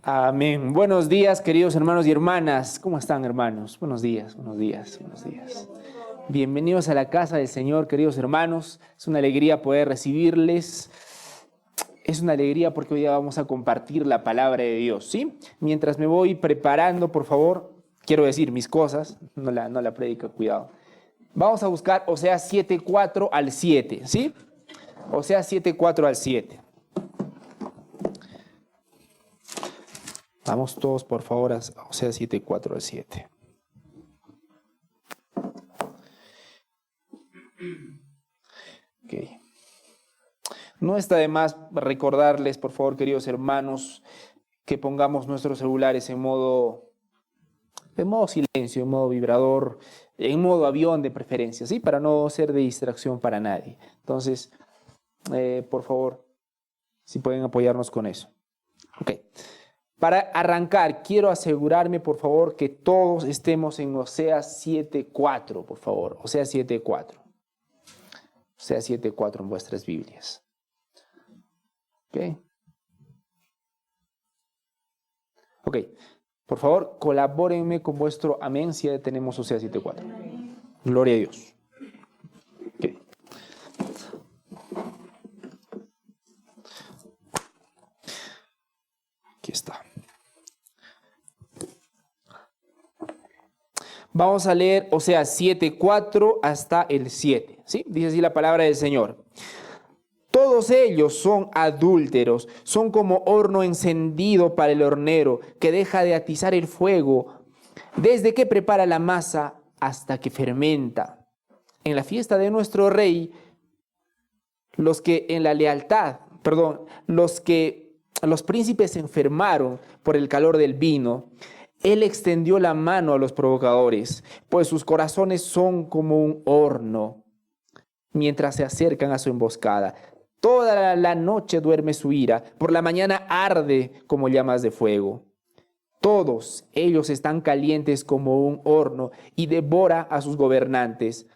Amén. Buenos días, queridos hermanos y hermanas. ¿Cómo están, hermanos? Buenos días, buenos días, buenos días. Bienvenidos a la casa del Señor, queridos hermanos. Es una alegría poder recibirles. Es una alegría porque hoy día vamos a compartir la palabra de Dios, ¿sí? Mientras me voy preparando, por favor, quiero decir mis cosas, no la predica, cuidado. Vamos a buscar Oseas 7:4 al 7, ¿sí? Oseas 7:4 al 7. Vamos todos, por favor, a Oseas 7:4 al 7. Ok. No está de más recordarles, por favor, queridos hermanos, que pongamos nuestros celulares en modo silencio, en modo vibrador, en modo avión de preferencia, ¿sí? Para no ser de distracción para nadie. Entonces, por favor, si pueden apoyarnos con eso. Ok. Para arrancar, quiero asegurarme, por favor, que todos estemos en Oseas 7:4, por favor. Oseas 7:4. Oseas 7:4 en vuestras Biblias. Ok. Ok. Por favor, colabórenme con vuestro amén si ya tenemos Oseas 7:4. Gloria a Dios. Ok. Aquí está. Vamos a leer Oseas 7:4 hasta el 7, ¿sí? Dice así la palabra del Señor. Todos ellos son adúlteros, son como horno encendido para el hornero, que deja de atizar el fuego, desde que prepara la masa hasta que fermenta. En la fiesta de nuestro rey, los príncipes se enfermaron por el calor del vino. Él extendió la mano a los provocadores, pues sus corazones son como un horno, mientras se acercan a su emboscada. Toda la noche duerme su ira, por la mañana arde como llamas de fuego. Todos ellos están calientes como un horno y devora a sus gobernantes.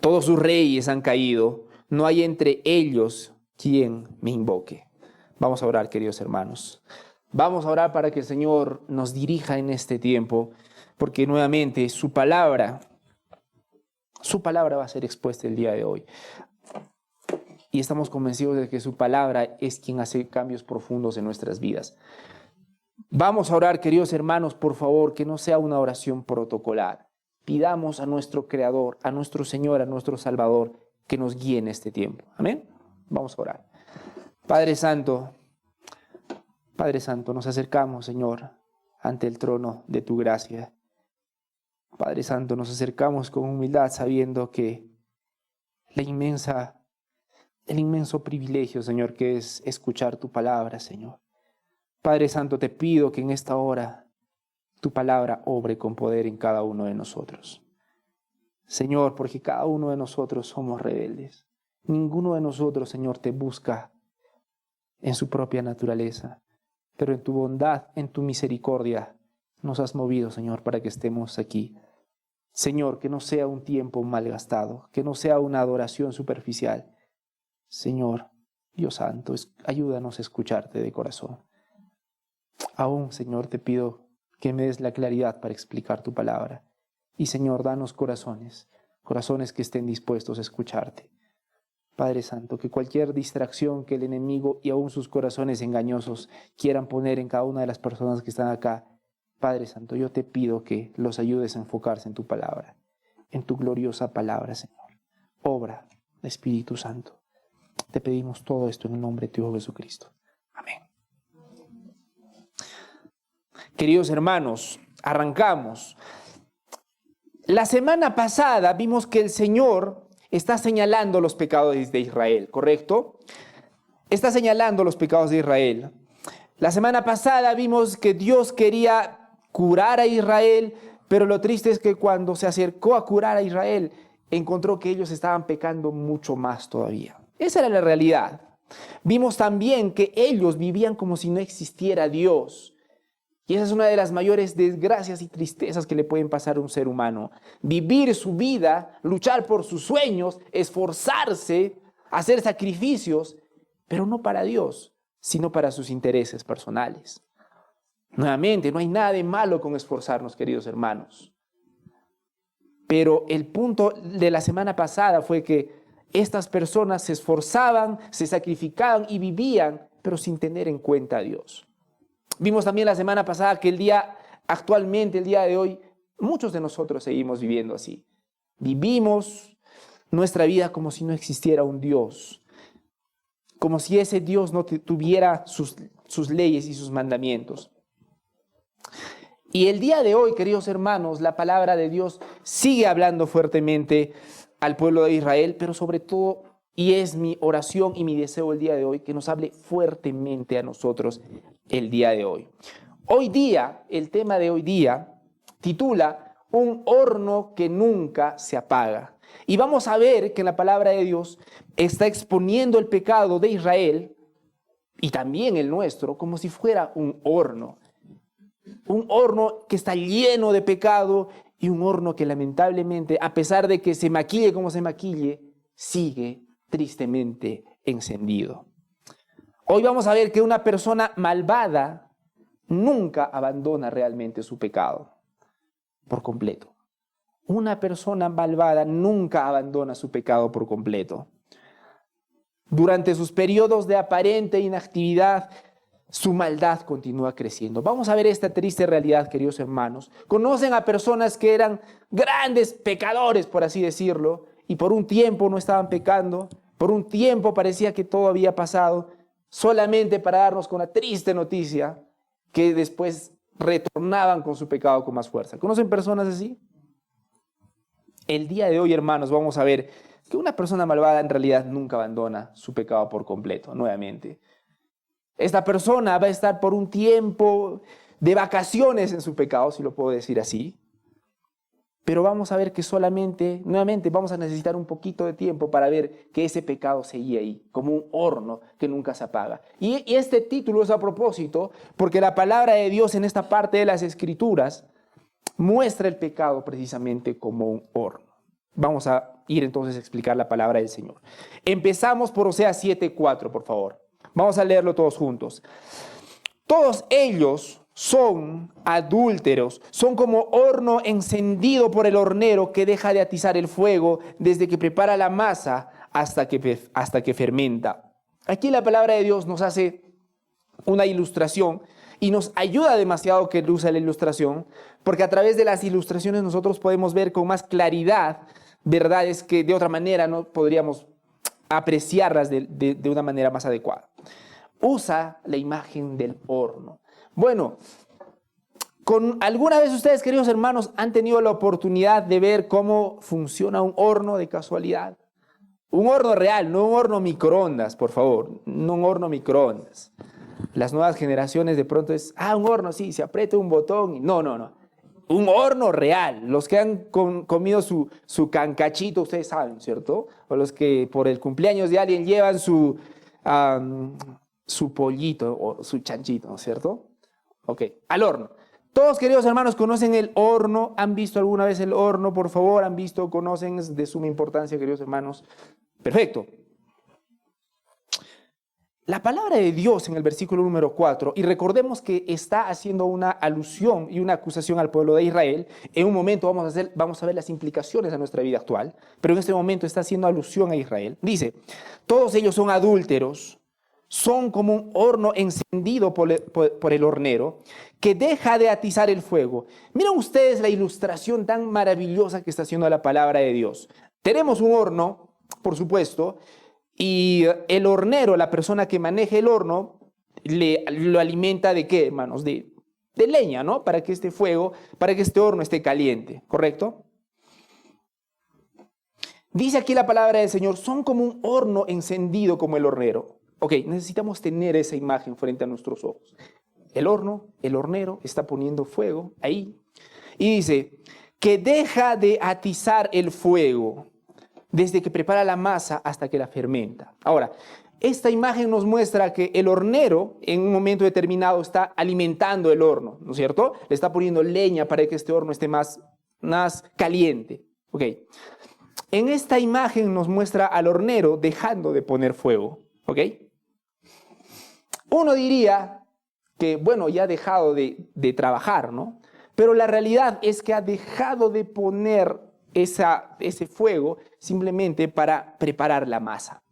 Todos sus reyes han caído, no hay entre ellos quien me invoque. Vamos a orar, queridos hermanos. Vamos a orar para que el Señor nos dirija en este tiempo, porque nuevamente su palabra va a ser expuesta el día de hoy. Y estamos convencidos de que su palabra es quien hace cambios profundos en nuestras vidas. Vamos a orar, queridos hermanos, por favor, que no sea una oración protocolar. Pidamos a nuestro Creador, a nuestro Señor, a nuestro Salvador, que nos guíe en este tiempo. Amén. Vamos a orar. Padre Santo, nos acercamos, Señor, ante el trono de tu gracia. Padre Santo, nos acercamos con humildad, sabiendo que el inmenso privilegio, Señor, que es escuchar tu palabra, Señor. Padre Santo, te pido que en esta hora tu palabra obre con poder en cada uno de nosotros. Señor, porque cada uno de nosotros somos rebeldes. Ninguno de nosotros, Señor, te busca en su propia naturaleza, pero en tu bondad, en tu misericordia, nos has movido, Señor, para que estemos aquí. Señor, que no sea un tiempo malgastado, que no sea una adoración superficial. Señor, Dios Santo, ayúdanos a escucharte de corazón. Aún, Señor, te pido que me des la claridad para explicar tu palabra. Y, Señor, danos corazones que estén dispuestos a escucharte. Padre Santo, que cualquier distracción que el enemigo y aún sus corazones engañosos quieran poner en cada una de las personas que están acá, Padre Santo, yo te pido que los ayudes a enfocarse en tu palabra, en tu gloriosa palabra, Señor. Obra, Espíritu Santo. Te pedimos todo esto en el nombre de tu Hijo Jesucristo. Amén. Queridos hermanos, arrancamos. La semana pasada vimos que el Señor está señalando los pecados de Israel, ¿correcto? Está señalando los pecados de Israel. La semana pasada vimos que Dios quería curar a Israel, pero lo triste es que cuando se acercó a curar a Israel, encontró que ellos estaban pecando mucho más todavía. Esa era la realidad. Vimos también que ellos vivían como si no existiera Dios. Y esa es una de las mayores desgracias y tristezas que le pueden pasar a un ser humano. Vivir su vida, luchar por sus sueños, esforzarse, hacer sacrificios, pero no para Dios, sino para sus intereses personales. Nuevamente, no hay nada de malo con esforzarnos, queridos hermanos. Pero el punto de la semana pasada fue que estas personas se esforzaban, se sacrificaban y vivían, pero sin tener en cuenta a Dios. Vimos también la semana pasada que actualmente, el día de hoy, muchos de nosotros seguimos viviendo así. Vivimos nuestra vida como si no existiera un Dios, como si ese Dios no tuviera sus leyes y sus mandamientos. Y el día de hoy, queridos hermanos, la palabra de Dios sigue hablando fuertemente al pueblo de Israel, pero sobre todo, y es mi oración y mi deseo el día de hoy, que nos hable fuertemente a nosotros el día de hoy. Hoy día, el tema de hoy día, titula Un horno que nunca se apaga. Y vamos a ver que en la palabra de Dios está exponiendo el pecado de Israel y también el nuestro como si fuera un horno. Un horno que está lleno de pecado y un horno que lamentablemente, a pesar de que se maquille como se maquille, sigue tristemente encendido. Hoy vamos a ver que una persona malvada nunca abandona realmente su pecado por completo. Una persona malvada nunca abandona su pecado por completo. Durante sus periodos de aparente inactividad, su maldad continúa creciendo. Vamos a ver esta triste realidad, queridos hermanos. Conocen a personas que eran grandes pecadores, por así decirlo, y por un tiempo no estaban pecando, por un tiempo parecía que todo había pasado, solamente para darnos con la triste noticia que después retornaban con su pecado con más fuerza. ¿Conocen personas así? El día de hoy, hermanos, vamos a ver que una persona malvada en realidad nunca abandona su pecado por completo, nuevamente. Esta persona va a estar por un tiempo de vacaciones en su pecado, si lo puedo decir así. Pero vamos a ver que nuevamente vamos a necesitar un poquito de tiempo para ver que ese pecado seguía ahí, como un horno que nunca se apaga. Y este título es a propósito, porque la palabra de Dios en esta parte de las Escrituras muestra el pecado precisamente como un horno. Vamos a ir entonces a explicar la palabra del Señor. Empezamos por Oseas 7:4, por favor. Vamos a leerlo todos juntos. Todos ellos son adúlteros, son como horno encendido por el hornero que deja de atizar el fuego desde que prepara la masa hasta que fermenta. Aquí la palabra de Dios nos hace una ilustración y nos ayuda demasiado que use la ilustración, porque a través de las ilustraciones nosotros podemos ver con más claridad verdades que de otra manera no podríamos apreciarlas de una manera más adecuada. Usa la imagen del horno. Bueno, ¿alguna vez ustedes, queridos hermanos, han tenido la oportunidad de ver cómo funciona un horno de casualidad? Un horno real, no un horno microondas, por favor, no un horno microondas. Las nuevas generaciones de pronto un horno, sí, se aprieta un botón. No. Un horno real. Los que han comido su cancachito, ustedes saben, ¿cierto? O los que por el cumpleaños de alguien llevan su pollito o su chanchito, ¿cierto? Ok, al horno. Todos, queridos hermanos, conocen el horno. ¿Han visto alguna vez el horno, por favor? ¿Han visto, conocen? Es de suma importancia, queridos hermanos. Perfecto. La palabra de Dios en el versículo número 4, y recordemos que está haciendo una alusión y una acusación al pueblo de Israel. En un momento vamos a ver las implicaciones a nuestra vida actual, pero en este momento está haciendo alusión a Israel. Dice, todos ellos son adúlteros, son como un horno encendido por el hornero que deja de atizar el fuego. Miren ustedes la ilustración tan maravillosa que está haciendo la palabra de Dios. Tenemos un horno, por supuesto, y el hornero, la persona que maneja el horno, lo alimenta ¿de qué, hermanos? De leña, ¿no? Para que este horno esté caliente, ¿correcto? Dice aquí la palabra del Señor, son como un horno encendido como el hornero. Ok, necesitamos tener esa imagen frente a nuestros ojos. El hornero está poniendo fuego ahí. Y dice, que deja de atizar el fuego desde que prepara la masa hasta que la fermenta. Ahora, esta imagen nos muestra que el hornero en un momento determinado está alimentando el horno, ¿no es cierto? Le está poniendo leña para que este horno esté más caliente. Ok. En esta imagen nos muestra al hornero dejando de poner fuego. ¿Ok? Uno diría, que, bueno, ya ha dejado de trabajar, ¿no? Pero la realidad es que ha dejado de poner ese fuego simplemente para preparar la masa.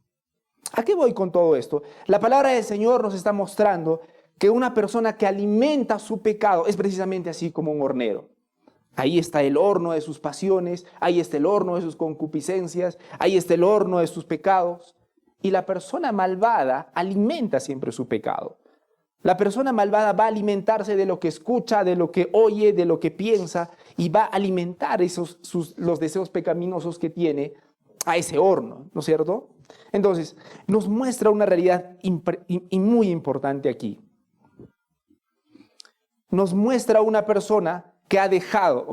¿A qué voy con todo esto? La palabra del Señor nos está mostrando que una persona que alimenta su pecado es precisamente así como un hornero. Ahí está el horno de sus pasiones, ahí está el horno de sus concupiscencias, ahí está el horno de sus pecados. Y la persona malvada alimenta siempre su pecado. La persona malvada va a alimentarse de lo que escucha, de lo que oye, de lo que piensa, y va a alimentar los deseos pecaminosos que tiene a ese horno, ¿no es cierto? Entonces, nos muestra una realidad muy importante aquí. Nos muestra una persona que ha dejado,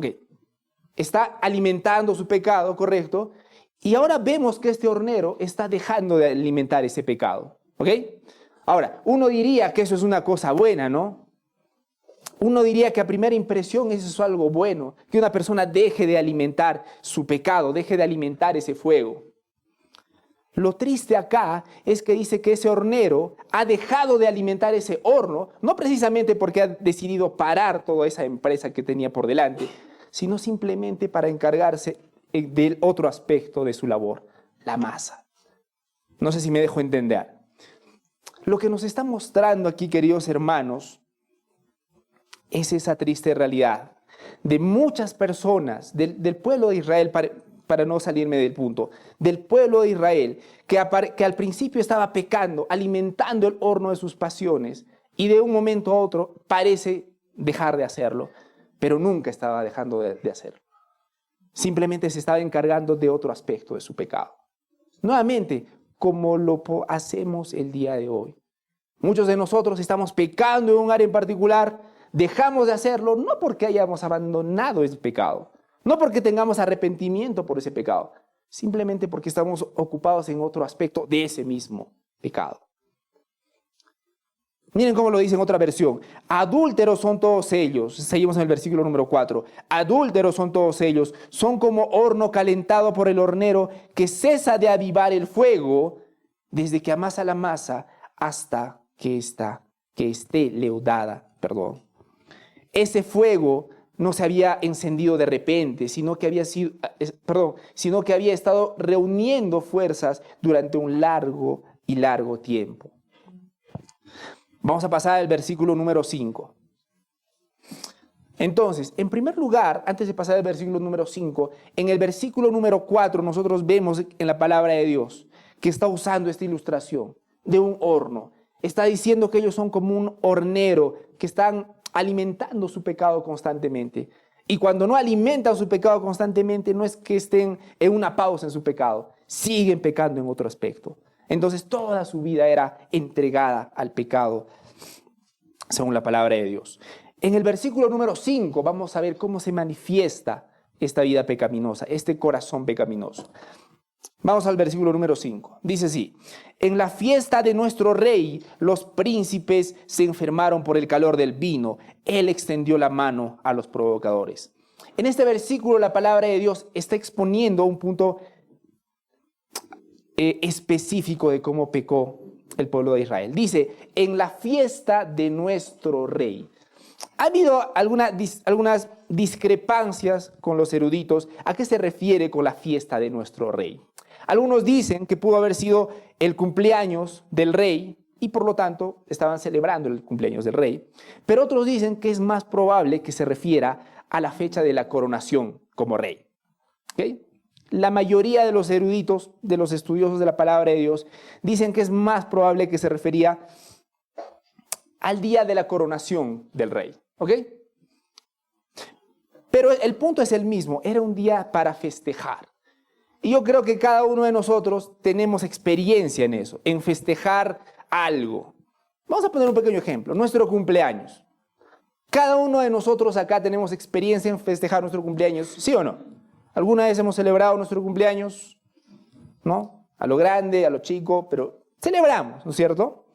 está alimentando su pecado, ¿correcto? Y ahora vemos que este hornero está dejando de alimentar ese pecado, ¿ok? Ahora, uno diría que eso es una cosa buena, ¿no? Uno diría que a primera impresión eso es algo bueno, que una persona deje de alimentar su pecado, deje de alimentar ese fuego. Lo triste acá es que dice que ese hornero ha dejado de alimentar ese horno, no precisamente porque ha decidido parar toda esa empresa que tenía por delante, sino simplemente para encargarse del otro aspecto de su labor, la masa. No sé si me dejo entender. Lo que nos está mostrando aquí, queridos hermanos, es esa triste realidad de muchas personas del pueblo de Israel, para no salirme del punto, del pueblo de Israel, que al principio estaba pecando, alimentando el horno de sus pasiones, y de un momento a otro parece dejar de hacerlo, pero nunca estaba dejando de hacerlo. Simplemente se estaba encargando de otro aspecto de su pecado. Nuevamente, como lo hacemos el día de hoy. Muchos de nosotros estamos pecando en un área en particular, dejamos de hacerlo no porque hayamos abandonado ese pecado, no porque tengamos arrepentimiento por ese pecado, simplemente porque estamos ocupados en otro aspecto de ese mismo pecado. Miren cómo lo dice en otra versión. Adúlteros son todos ellos. Seguimos en el versículo número 4. Adúlteros son todos ellos. Son como horno calentado por el hornero que cesa de avivar el fuego desde que amasa la masa hasta que esté leudada. Ese fuego no se había encendido de repente, sino que había estado reuniendo fuerzas durante un largo tiempo. Vamos a pasar al versículo número 5. Entonces, en primer lugar, antes de pasar al versículo número 5, en el versículo número 4 nosotros vemos en la palabra de Dios que está usando esta ilustración de un horno. Está diciendo que ellos son como un hornero que están alimentando su pecado constantemente. Y cuando no alimentan su pecado constantemente, no es que estén en una pausa en su pecado, siguen pecando en otro aspecto. Entonces toda su vida era entregada al pecado, según la palabra de Dios. En el versículo número 5 vamos a ver cómo se manifiesta esta vida pecaminosa, este corazón pecaminoso. Vamos al versículo número 5. Dice así: en la fiesta de nuestro rey, los príncipes se enfermaron por el calor del vino. Él extendió la mano a los provocadores. En este versículo la palabra de Dios está exponiendo un punto específico de cómo pecó el pueblo de Israel. Dice, en la fiesta de nuestro rey. Ha habido algunas discrepancias con los eruditos a qué se refiere con la fiesta de nuestro rey. Algunos dicen que pudo haber sido el cumpleaños del rey y por lo tanto estaban celebrando el cumpleaños del rey. Pero otros dicen que es más probable que se refiera a la fecha de la coronación como rey. ¿Okay? La mayoría de los eruditos, de los estudiosos de la palabra de Dios, dicen que es más probable que se refería al día de la coronación del rey. ¿Ok? Pero el punto es el mismo, era un día para festejar. Y yo creo que cada uno de nosotros tenemos experiencia en eso, en festejar algo. Vamos a poner un pequeño ejemplo, nuestro cumpleaños. Cada uno de nosotros acá tenemos experiencia en festejar nuestro cumpleaños, ¿sí o no? ¿Alguna vez hemos celebrado nuestro cumpleaños? ¿No? A lo grande, a lo chico, pero celebramos, ¿no es cierto?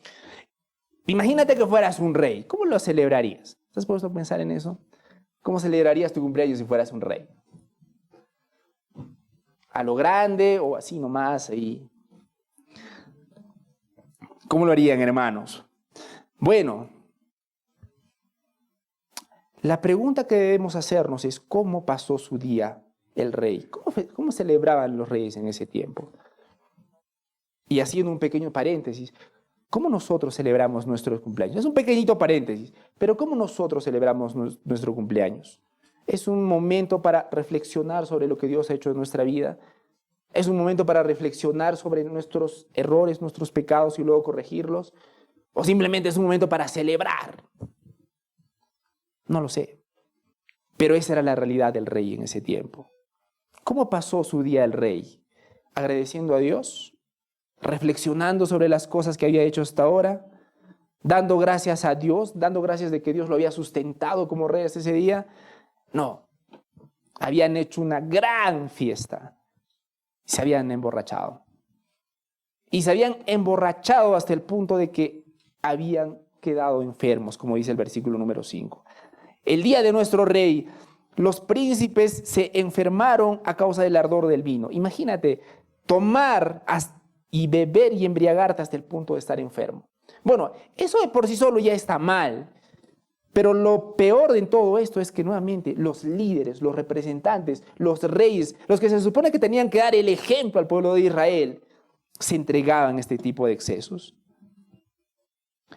Imagínate que fueras un rey. ¿Cómo lo celebrarías? ¿Estás puesto a pensar en eso? ¿Cómo celebrarías tu cumpleaños si fueras un rey? ¿A lo grande o así nomás ahí? ¿Cómo lo harían, hermanos? Bueno, La pregunta que debemos hacernos es, ¿cómo pasó su día el rey? ¿Cómo celebraban los reyes en ese tiempo? Y haciendo un pequeño paréntesis, ¿cómo nosotros celebramos nuestros cumpleaños? Es un pequeñito paréntesis, pero ¿cómo nosotros celebramos nuestro cumpleaños? Es un momento para reflexionar sobre lo que Dios ha hecho en nuestra vida. Es un momento para reflexionar sobre nuestros errores, nuestros pecados y luego corregirlos. O simplemente es un momento para celebrar. No lo sé. Pero esa era la realidad del rey en ese tiempo. ¿Cómo pasó su día el rey? ¿Agradeciendo a Dios? ¿Reflexionando sobre las cosas que había hecho hasta ahora? ¿Dando gracias a Dios? ¿Dando gracias de que Dios lo había sustentado como rey hasta ese día? No. Habían hecho una gran fiesta. Se habían emborrachado. Y se habían emborrachado hasta el punto de que habían quedado enfermos, como dice el versículo número 5. El día de nuestro rey, los príncipes se enfermaron a causa del ardor del vino. Imagínate, tomar y beber y embriagarte hasta el punto de estar enfermo. Bueno, eso de por sí solo ya está mal. Pero lo peor de todo esto es que nuevamente los líderes, los representantes, los reyes, los que se supone que tenían que dar el ejemplo al pueblo de Israel, se entregaban a este tipo de excesos.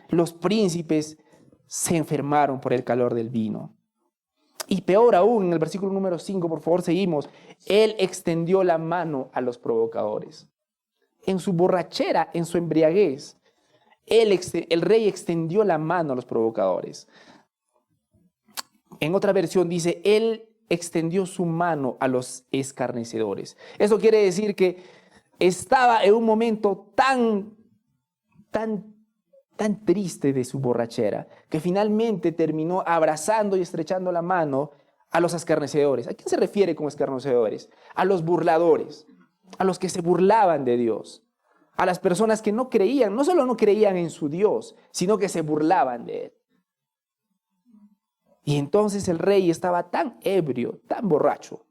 Los príncipes se enfermaron por el calor del vino. Y peor aún, en el versículo número 5, por favor, seguimos. Él extendió la mano a los provocadores. En su borrachera, en su embriaguez, el rey extendió la mano a los provocadores. En otra versión dice, él extendió su mano a los escarnecedores. Eso quiere decir que estaba en un momento tan triste de su borrachera, que finalmente terminó abrazando y estrechando la mano a los escarnecedores. ¿A quién se refiere con escarnecedores? A los burladores, a los que se burlaban de Dios, a las personas que no creían, no solo no creían en su Dios, sino que se burlaban de él. Y entonces el rey estaba tan ebrio, tan borracho,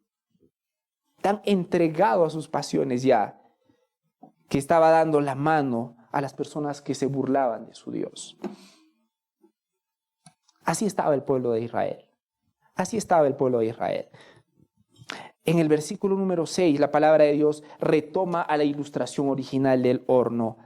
tan entregado a sus pasiones ya, que estaba dando la mano a las personas que se burlaban de su Dios. Así estaba el pueblo de Israel. Así estaba el pueblo de Israel. En el versículo número 6, la palabra de Dios retoma a la ilustración original del horno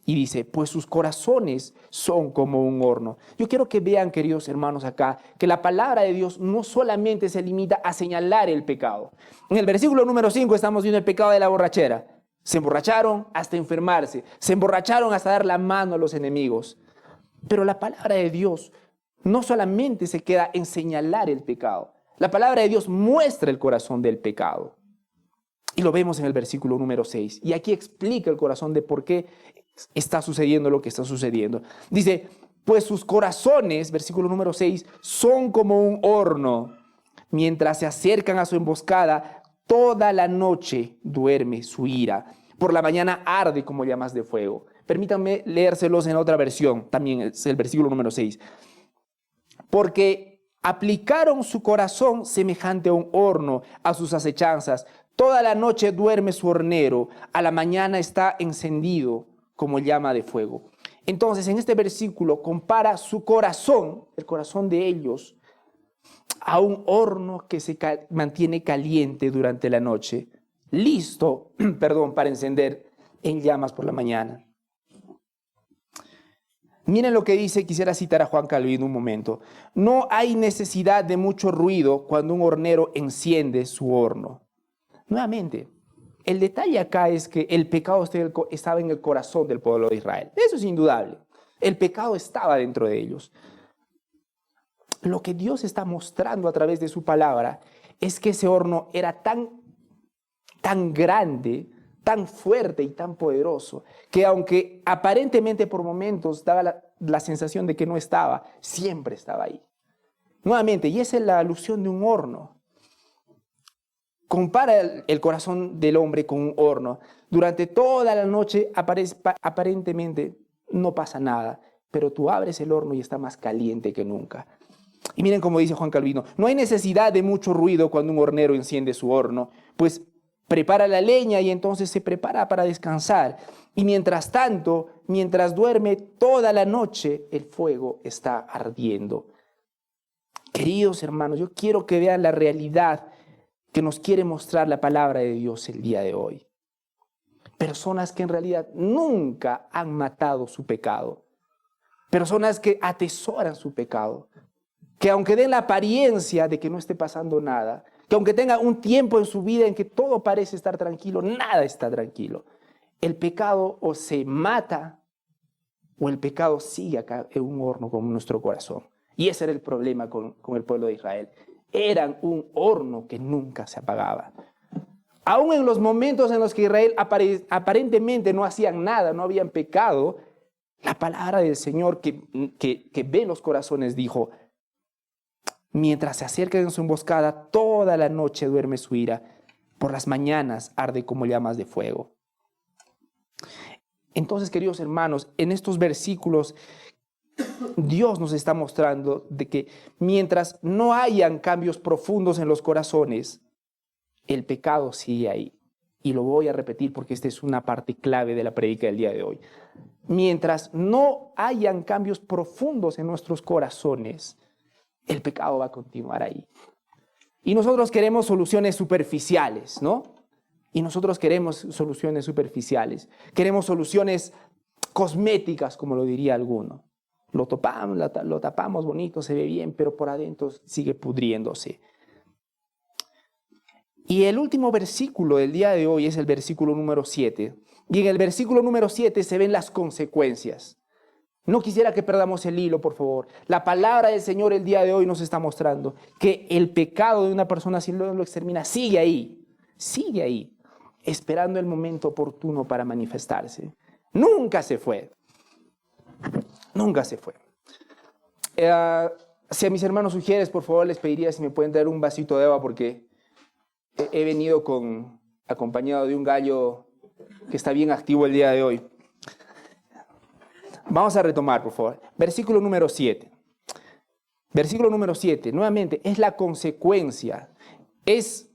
y dice, pues sus corazones son como un horno. Yo quiero que vean, queridos hermanos, acá, que la palabra de Dios no solamente se limita a señalar el pecado. En el versículo número 5 estamos viendo el pecado de la borrachera. Se emborracharon hasta enfermarse, se emborracharon hasta dar la mano a los enemigos. Pero la palabra de Dios no solamente se queda en señalar el pecado. La palabra de Dios muestra el corazón del pecado. Y lo vemos en el versículo número 6. Y aquí explica el corazón de por qué está sucediendo lo que está sucediendo. Dice, pues sus corazones, versículo número 6, son como un horno. Mientras se acercan a su emboscada, toda la noche duerme su ira. Por la mañana arde como llamas de fuego. Permítanme leérselos en otra versión. También es el versículo número 6. Porque aplicaron su corazón semejante a un horno a sus acechanzas. Toda la noche duerme su hornero. A la mañana está encendido como llama de fuego. Entonces, en este versículo compara su corazón, el corazón de ellos, a un horno que se mantiene caliente durante la noche, listo, para encender en llamas por la mañana. Miren lo que dice, quisiera citar a Juan Calvino un momento. No hay necesidad de mucho ruido cuando un hornero enciende su horno. Nuevamente, el detalle acá es que el pecado estaba en el corazón del pueblo de Israel. Eso es indudable. El pecado estaba dentro de ellos. Lo que Dios está mostrando a través de su palabra es que ese horno era tan grande, tan fuerte y tan poderoso, que aunque aparentemente por momentos daba la sensación de que no estaba, siempre estaba ahí. Nuevamente, y esa es la alusión de un horno. Compara el corazón del hombre con un horno. Durante toda la noche aparentemente no pasa nada, pero tú abres el horno y está más caliente que nunca. Y miren cómo dice Juan Calvino, no hay necesidad de mucho ruido cuando un hornero enciende su horno, pues prepara la leña y entonces se prepara para descansar. Y mientras tanto, mientras duerme toda la noche, el fuego está ardiendo. Queridos hermanos, yo quiero que vean la realidad que nos quiere mostrar la palabra de Dios el día de hoy. Personas que en realidad nunca han matado su pecado. Personas que atesoran su pecado. Que aunque den la apariencia de que no esté pasando nada, que aunque tenga un tiempo en su vida en que todo parece estar tranquilo, nada está tranquilo. El pecado o se mata o el pecado sigue acá en un horno con nuestro corazón. Y ese era el problema con el pueblo de Israel. Eran un horno que nunca se apagaba. Aún en los momentos en los que Israel aparentemente no hacían nada, no habían pecado, la palabra del Señor que ve los corazones dijo: mientras se acercan en su emboscada, toda la noche duerme su ira, por las mañanas arde como llamas de fuego. Entonces, queridos hermanos, en estos versículos Dios nos está mostrando de que mientras no hayan cambios profundos en los corazones, el pecado sigue ahí. Y lo voy a repetir porque esta es una parte clave de la prédica del día de hoy. Mientras no hayan cambios profundos en nuestros corazones, el pecado va a continuar ahí. Y nosotros queremos soluciones superficiales, ¿no? Y nosotros queremos soluciones superficiales. Queremos soluciones cosméticas, como lo diría alguno. Lo tapamos bonito, se ve bien, pero por adentro sigue pudriéndose. Y el último versículo del día de hoy es el versículo número 7. Y en el versículo número 7 se ven las consecuencias. No quisiera que perdamos el hilo, por favor. La palabra del Señor el día de hoy nos está mostrando que el pecado de una persona, si no lo extermina, sigue ahí, esperando el momento oportuno para manifestarse. Nunca se fue. Nunca se fue. Si a mis hermanos sugieres, por favor, les pediría si me pueden dar un vasito de agua porque he venido acompañado de un gallo que está bien activo el día de hoy. Vamos a retomar, por favor. Versículo número 7. Versículo número 7, nuevamente, es la consecuencia. Es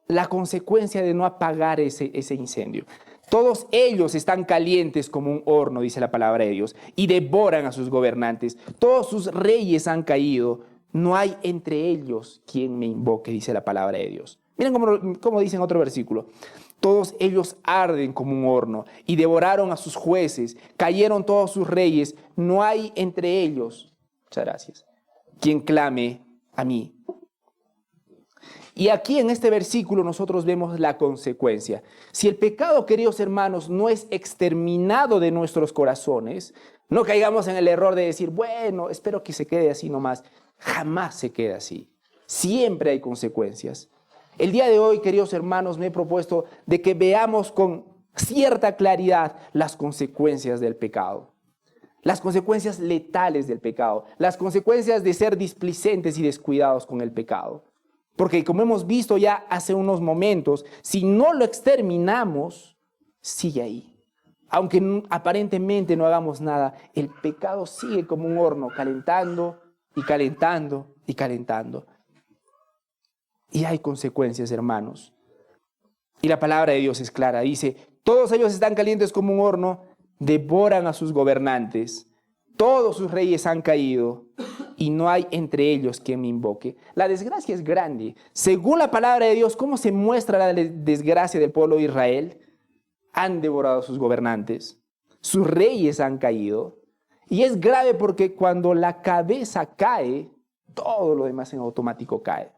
la consecuencia de no apagar ese incendio. Todos ellos están calientes como un horno, dice la palabra de Dios, y devoran a sus gobernantes. Todos sus reyes han caído. No hay entre ellos quien me invoque, dice la palabra de Dios. Miren cómo dice en otro versículo. Todos ellos arden como un horno y devoraron a sus jueces. Cayeron todos sus reyes. No hay entre ellos, muchas gracias, quien clame a mí. Y aquí en este versículo nosotros vemos la consecuencia. Si el pecado, queridos hermanos, no es exterminado de nuestros corazones, no caigamos en el error de decir, bueno, espero que se quede así nomás. Jamás se queda así. Siempre hay consecuencias. El día de hoy, queridos hermanos, me he propuesto de que veamos con cierta claridad las consecuencias del pecado. Las consecuencias letales del pecado. Las consecuencias de ser displicentes y descuidados con el pecado. Porque como hemos visto ya hace unos momentos, si no lo exterminamos, sigue ahí. Aunque aparentemente no hagamos nada, el pecado sigue como un horno, calentando y calentando y calentando. Y hay consecuencias, hermanos. Y la palabra de Dios es clara. Dice, todos ellos están calientes como un horno, devoran a sus gobernantes. Todos sus reyes han caído y no hay entre ellos quien me invoque. La desgracia es grande. Según la palabra de Dios, ¿cómo se muestra la desgracia del pueblo de Israel? Han devorado a sus gobernantes. Sus reyes han caído. Y es grave porque cuando la cabeza cae, todo lo demás en automático cae.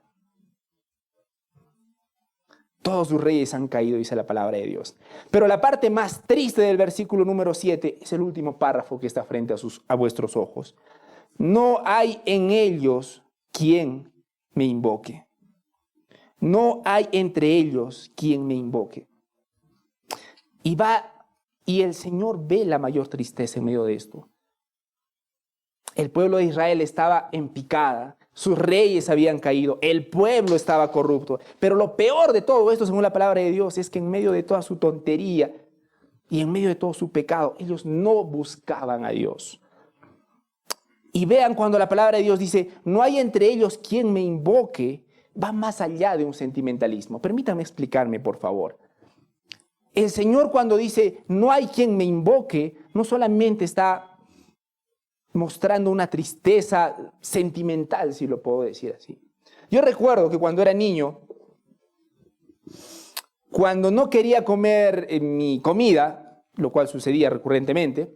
Todos sus reyes han caído, dice la palabra de Dios. Pero la parte más triste del versículo número 7 es el último párrafo que está frente a vuestros ojos. No hay en ellos quien me invoque. No hay entre ellos quien me invoque. Y el Señor ve la mayor tristeza en medio de esto. El pueblo de Israel estaba en picada. Sus reyes habían caído, el pueblo estaba corrupto. Pero lo peor de todo esto, según la palabra de Dios, es que en medio de toda su tontería y en medio de todo su pecado, ellos no buscaban a Dios. Y vean cuando la palabra de Dios dice, no hay entre ellos quien me invoque, va más allá de un sentimentalismo. Permítanme explicarme, por favor. El Señor cuando dice, no hay quien me invoque, no solamente está mostrando una tristeza sentimental, si lo puedo decir así. Yo recuerdo que cuando era niño, cuando no quería comer mi comida, lo cual sucedía recurrentemente,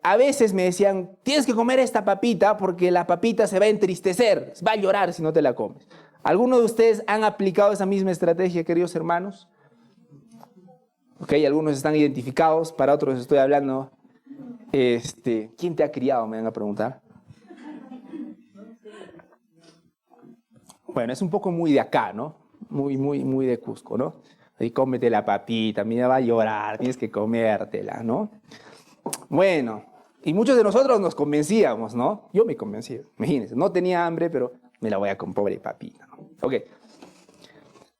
a veces me decían, tienes que comer esta papita porque la papita se va a entristecer, va a llorar si no te la comes. ¿Algunos de ustedes han aplicado esa misma estrategia, queridos hermanos? Ok, algunos están identificados, para otros estoy hablando. ¿Quién te ha criado? Me van a preguntar. Bueno, es un poco muy de acá, ¿no? Muy de Cusco, ¿no? Y cómete la papita, mira, va a llorar, tienes que comértela, ¿no? Bueno, y muchos de nosotros nos convencíamos, ¿no? Yo me convencía, imagínense, no tenía hambre, pero me la voy a comer, pobre papita, ¿no? Ok.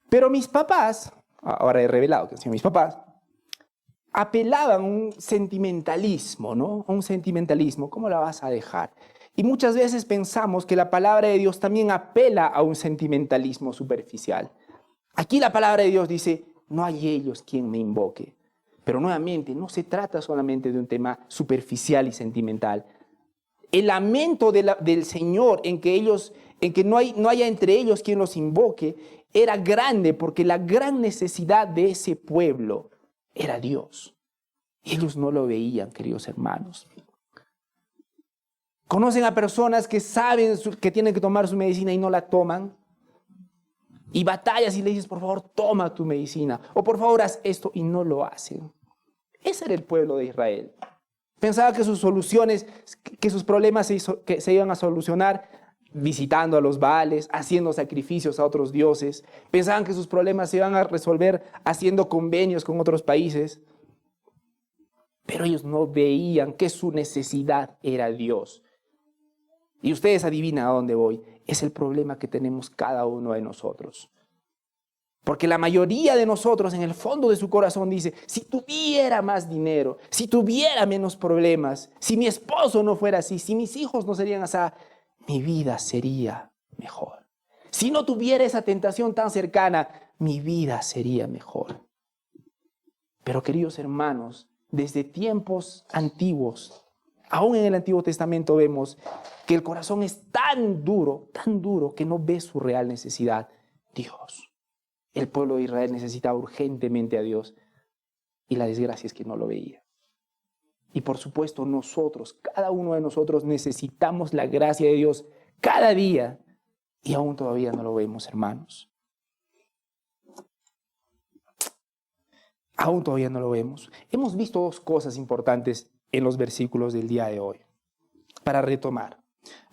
Pero mis papás, ahora he revelado que son mis papás, apelaban a un sentimentalismo, ¿no? A un sentimentalismo, ¿cómo la vas a dejar? Y muchas veces pensamos que la palabra de Dios también apela a un sentimentalismo superficial. Aquí la palabra de Dios dice, no hay ellos quien me invoque. Pero nuevamente, no se trata solamente de un tema superficial y sentimental. El lamento del Señor en que no haya entre ellos quien los invoque era grande, porque la gran necesidad de ese pueblo era Dios. Ellos no lo veían, queridos hermanos. ¿Conocen a personas que saben que tienen que tomar su medicina y no la toman? Y batallas y le dices, por favor, toma tu medicina. O por favor, haz esto, y no lo hacen. Ese era el pueblo de Israel. Pensaba que sus soluciones, que sus problemas se iban a solucionar visitando a los Baales, haciendo sacrificios a otros dioses. Pensaban que sus problemas se iban a resolver haciendo convenios con otros países. Pero ellos no veían que su necesidad era Dios. Y ustedes adivinan a dónde voy. Es el problema que tenemos cada uno de nosotros. Porque la mayoría de nosotros en el fondo de su corazón dice, si tuviera más dinero, si tuviera menos problemas, si mi esposo no fuera así, si mis hijos no serían así, mi vida sería mejor. Si no tuviera esa tentación tan cercana, mi vida sería mejor. Pero queridos hermanos, desde tiempos antiguos, aún en el Antiguo Testamento vemos que el corazón es tan duro que no ve su real necesidad. Dios. El pueblo de Israel necesitaba urgentemente a Dios y la desgracia es que no lo veía. Y por supuesto nosotros, cada uno de nosotros necesitamos la gracia de Dios cada día y aún todavía no lo vemos, hermanos. Aún todavía no lo vemos. Hemos visto dos cosas importantes en los versículos del día de hoy. Para retomar.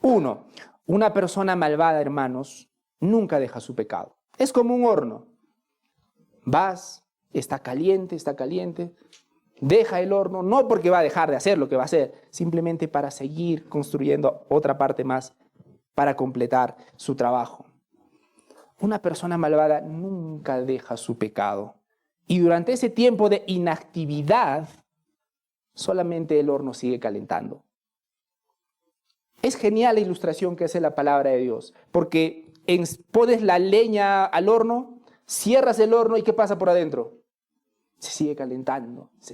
Uno, una persona malvada, hermanos, nunca deja su pecado. Es como un horno. Vas, está caliente, deja el horno, no porque va a dejar de hacer lo que va a hacer, simplemente para seguir construyendo otra parte más para completar su trabajo. Una persona malvada nunca deja su pecado. Y durante ese tiempo de inactividad, solamente el horno sigue calentando. Es genial la ilustración que hace la palabra de Dios, porque pones la leña al horno, cierras el horno y ¿qué pasa por adentro? Se sigue calentando y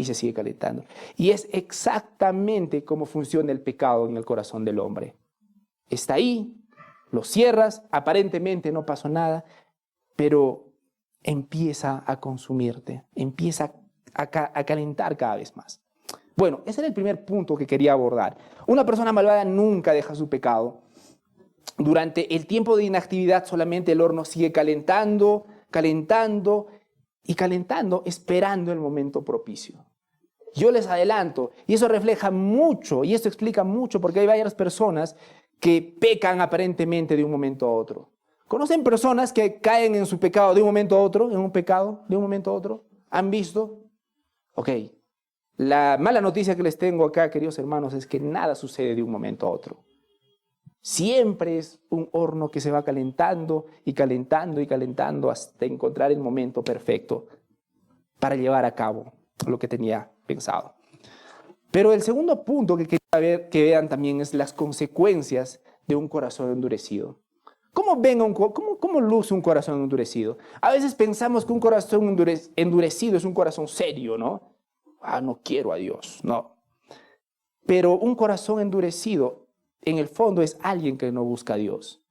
se sigue calentando. Y es exactamente como funciona el pecado en el corazón del hombre. Está ahí, lo cierras, aparentemente no pasó nada, pero empieza a consumirte, empieza a calentar cada vez más. Bueno, ese era el primer punto que quería abordar. Una persona malvada nunca deja su pecado. Durante el tiempo de inactividad solamente el horno sigue calentando, esperando el momento propicio. Yo les adelanto, y eso refleja mucho, y esto explica mucho, porque hay varias personas que pecan aparentemente de un momento a otro. ¿Conocen personas que caen en su pecado de un momento a otro, en un pecado de un momento a otro? ¿Han visto? Ok. La mala noticia que les tengo acá, queridos hermanos, es que nada sucede de un momento a otro. Siempre es un horno que se va calentando hasta encontrar el momento perfecto para llevar a cabo lo que tenía pensado. Pero el segundo punto que quería que vean también es las consecuencias de un corazón endurecido. ¿Cómo luce un corazón endurecido? A veces pensamos que un corazón endurecido es un corazón serio, ¿no? No quiero a Dios, no. Pero un corazón endurecido, en el fondo, es alguien que no busca a Dios.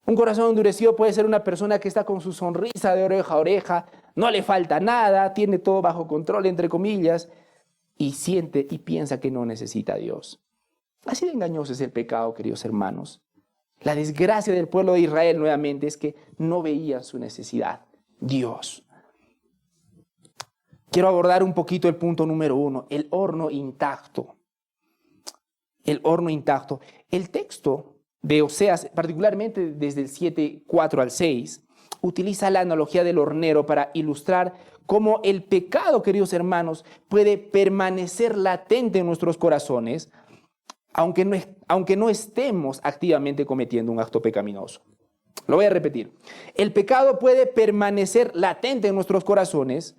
Un corazón endurecido puede ser una persona que está con su sonrisa de oreja a oreja, no le falta nada, tiene todo bajo control, entre comillas, y siente y piensa que no necesita a Dios. Así de engañoso es el pecado, queridos hermanos. La desgracia del pueblo de Israel nuevamente es que no veían su necesidad, Dios. Quiero abordar un poquito el punto número 1, el horno intacto. El horno intacto. El texto de Oseas, particularmente desde el 7:4 al 6, utiliza la analogía del hornero para ilustrar cómo el pecado, queridos hermanos, puede permanecer latente en nuestros corazones, aunque no estemos activamente cometiendo un acto pecaminoso. Lo voy a repetir. El pecado puede permanecer latente en nuestros corazones,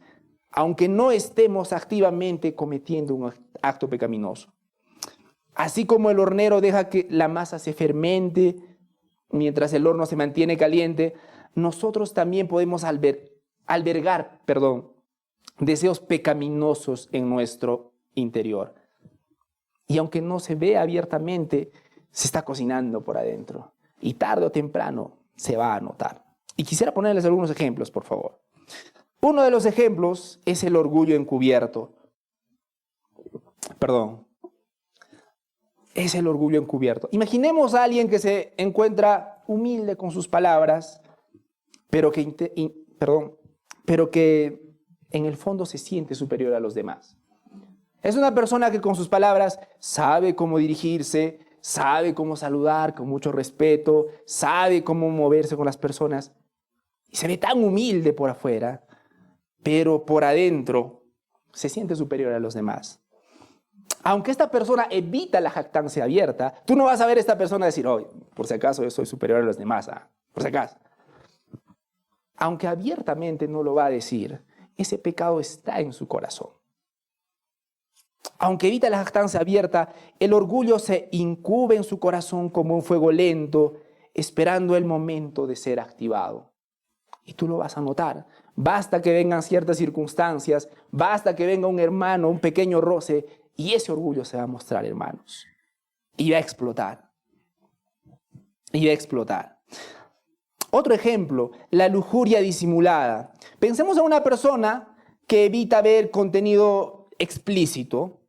aunque no estemos activamente cometiendo un acto pecaminoso. Así como el hornero deja que la masa se fermente mientras el horno se mantiene caliente, nosotros también podemos albergar deseos pecaminosos en nuestro interior. Y aunque no se ve abiertamente, se está cocinando por adentro. Y tarde o temprano se va a notar. Y quisiera ponerles algunos ejemplos, por favor. Uno de los ejemplos es el orgullo encubierto. Es el orgullo encubierto. Imaginemos a alguien que se encuentra humilde con sus palabras, pero que en el fondo se siente superior a los demás. Es una persona que con sus palabras sabe cómo dirigirse, sabe cómo saludar con mucho respeto, sabe cómo moverse con las personas. Y se ve tan humilde por afuera, pero por adentro se siente superior a los demás. Aunque esta persona evita la jactancia abierta, tú no vas a ver a esta persona decir, oh, por si acaso yo soy superior a los demás, por si acaso. Aunque abiertamente no lo va a decir, ese pecado está en su corazón. Aunque evita la jactancia abierta, el orgullo se incuba en su corazón como un fuego lento, esperando el momento de ser activado. Y tú lo vas a notar. Basta que vengan ciertas circunstancias, basta que venga un hermano, un pequeño roce, y ese orgullo se va a mostrar, hermanos. Y va a explotar. Y va a explotar. Otro ejemplo, la lujuria disimulada. Pensemos en una persona que evita ver contenido explícito,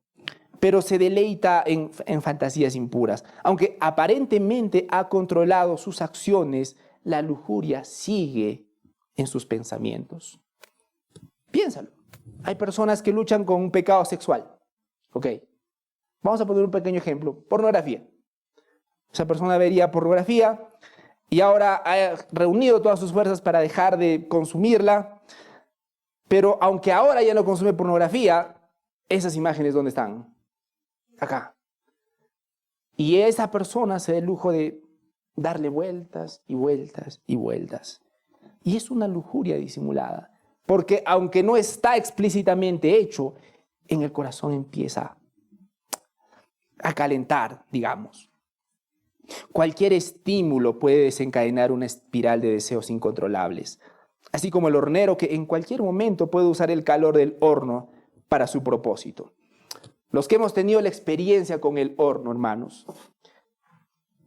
pero se deleita en fantasías impuras. Aunque aparentemente ha controlado sus acciones, la lujuria sigue en sus pensamientos. Piénsalo. Hay personas que luchan con un pecado sexual. Ok. Vamos a poner un pequeño ejemplo. Pornografía. Esa persona vería pornografía y ahora ha reunido todas sus fuerzas para dejar de consumirla. Pero aunque ahora ya no consume pornografía, esas imágenes, ¿dónde están? Acá. Y esa persona se da el lujo de darle vueltas y vueltas y vueltas. Y es una lujuria disimulada. Porque aunque no está explícitamente hecho, en el corazón empieza a calentar, digamos. Cualquier estímulo puede desencadenar una espiral de deseos incontrolables. Así como el hornero que en cualquier momento puede usar el calor del horno para su propósito. Los que hemos tenido la experiencia con el horno, hermanos,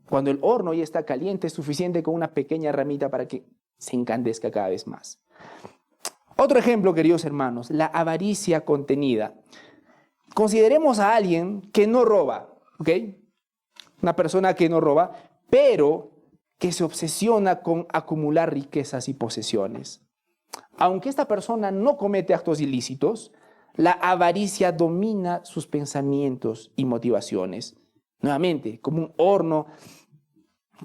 cuando el horno ya está caliente, es suficiente con una pequeña ramita para que se encandezca cada vez más. Otro ejemplo, queridos hermanos, la avaricia contenida. Consideremos a alguien que no roba, ¿ok? Una persona que no roba, pero que se obsesiona con acumular riquezas y posesiones. Aunque esta persona no comete actos ilícitos, la avaricia domina sus pensamientos y motivaciones. Nuevamente, como un horno